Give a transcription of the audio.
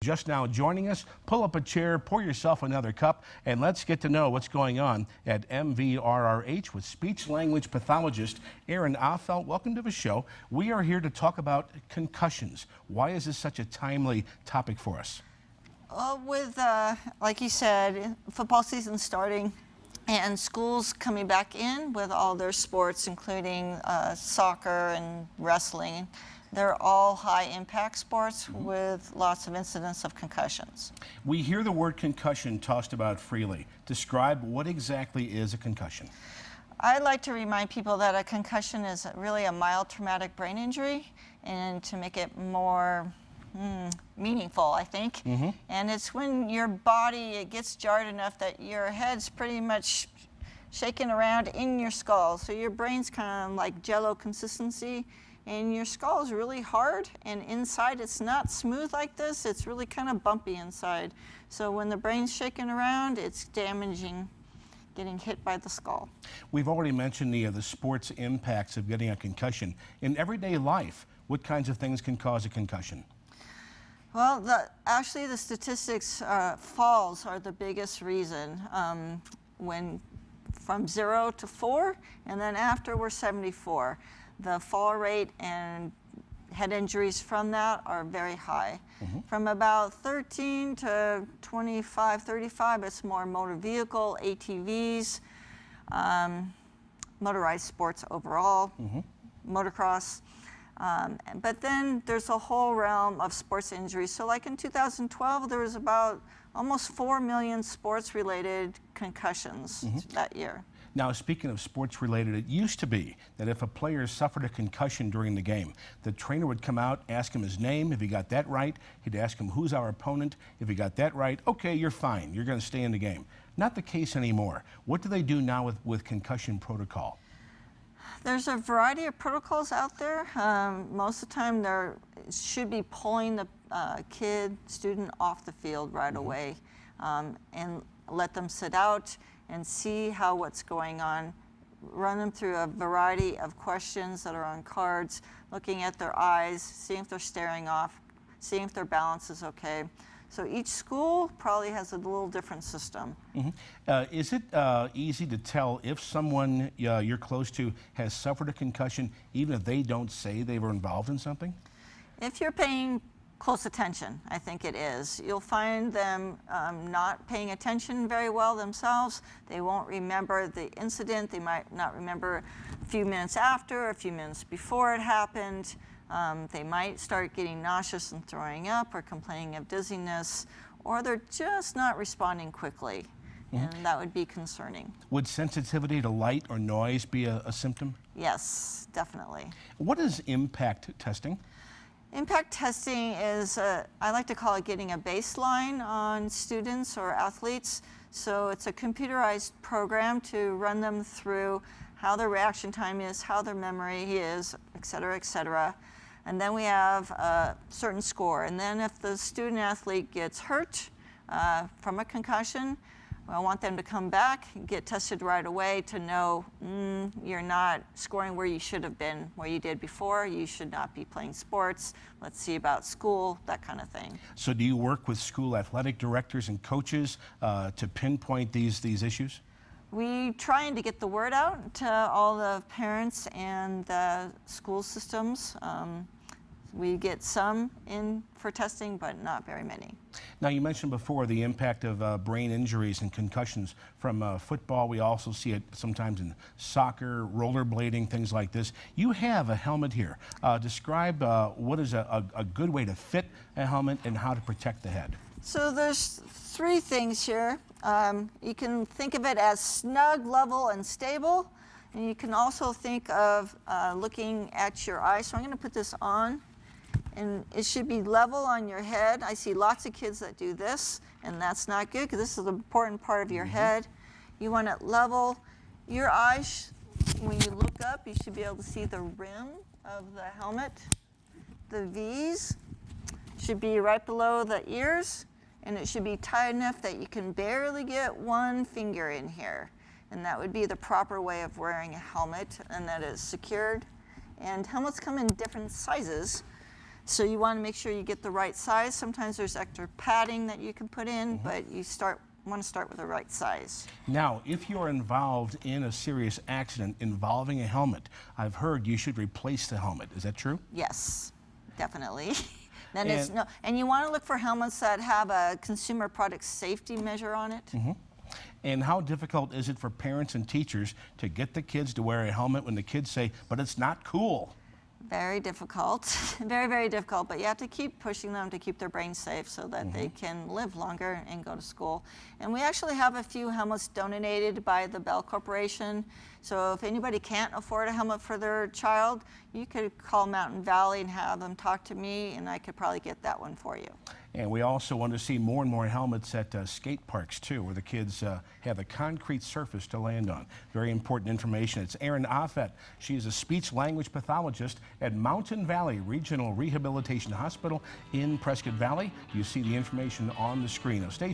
Just now joining us, pull up a chair, pour yourself another cup, and let's get to know what's going on at MVRRH with speech-language pathologist Erin Aafedt. Welcome to the show. We are here to talk about concussions. Why is this such a timely topic for us? With, like you said, football season starting and schools coming back in with all their sports, including soccer and wrestling, they're all high-impact sports with lots of incidents of concussions. We hear the word concussion tossed about freely. Describe what exactly is a concussion. I like to remind people that a concussion is really a mild traumatic brain injury, and to make it more meaningful, I think. And it's when your body, it gets jarred enough that your head's pretty much shaking around in your skull. So your brain's kind of like jello consistency, and your skull is really hard, and inside it's not smooth like this. It's really kind of bumpy inside. So when the brain's shaking around, it's damaging, getting hit by the skull. We've already mentioned the sports impacts of getting a concussion. In everyday life, what kinds of things can cause a concussion? Well, actually the statistics, falls are the biggest reason. When from 0 to 4, and then after we're 74. The fall rate and head injuries from that are very high. From about 13 to 25, 35, it's more motor vehicle, ATVs, motorized sports overall, motocross. But then there's a whole realm of sports injuries. So like in 2012, there was about almost 4 million sports-related concussions that year. Now, speaking of sports-related, it used to be that if a player suffered a concussion during the game, the trainer would come out, ask him his name. If he got that right, he'd ask him, who's our opponent? If he got that right, okay, you're fine. You're going to stay in the game. Not the case anymore. What do they do now with concussion protocol? There's a variety of protocols out there. Most of the time, they should be pulling the student off the field right away and let them sit out and see what's going on. Run them through a variety of questions that are on cards, looking at their eyes, seeing if they're staring off, seeing if their balance is okay. So each school probably has a little different system. Is it easy to tell if someone you're close to has suffered a concussion, even if they don't say they were involved in something? If you're paying close attention, I think it is. You'll find them not paying attention very well themselves. They won't remember the incident. They might not remember a few minutes after, a few minutes before it happened. They might start getting nauseous and throwing up or complaining of dizziness, or they're just not responding quickly, and that would be concerning. Would sensitivity to light or noise be a symptom? Yes, definitely. What is impact testing? Impact testing is, I like to call it getting a baseline on students or athletes. So it's a computerized program to run them through how their reaction time is, how their memory is, et cetera, et cetera. And then we have a certain score. And then if the student athlete gets hurt from a concussion, I want them to come back, get tested right away to know you're not scoring where you should have been, where you did before. You should not be playing sports. Let's see about school, that kind of thing. So do you work with school athletic directors and coaches to pinpoint these issues? We trying to get the word out to all the parents and the school systems. We get some in for testing, but not very many. Now, you mentioned before the impact of brain injuries and concussions from football. We also see it sometimes in soccer, rollerblading, things like this. You have a helmet here. Describe what is a good way to fit a helmet and how to protect the head. So there's 3 things here. You can think of it as snug, level, and stable. And you can also think of looking at your eyes. So I'm going to put this on. And it should be level on your head. I see lots of kids that do this, and that's not good because this is an important part of your head. You want it level. Your eyes, when you look up, you should be able to see the rim of the helmet. The V's should be right below the ears, and it should be tight enough that you can barely get one finger in here. And that would be the proper way of wearing a helmet, and that is secured. And helmets come in different sizes. So you want to make sure you get the right size. Sometimes there's extra padding that you can put in, but you want to start with the right size. Now, if you're involved in a serious accident involving a helmet, I've heard you should replace the helmet. Is that true? Yes, definitely. And- And you want to look for helmets that have a consumer product safety measure on it. And how difficult is it for parents and teachers to get the kids to wear a helmet when the kids say, but it's not cool? Very difficult, very, very difficult, but you have to keep pushing them to keep their brains safe so that they can live longer and go to school. And we actually have a few helmets donated by the Bell Corporation. So if anybody can't afford a helmet for their child, you could call Mountain Valley and have them talk to me, and I could probably get that one for you. And we also want to see more and more helmets at skate parks, too, where the kids have a concrete surface to land on. Very important information. It's Erin Aafedt. She is a speech-language pathologist at Mountain Valley Regional Rehabilitation Hospital in Prescott Valley. You see the information on the screen. Now, stay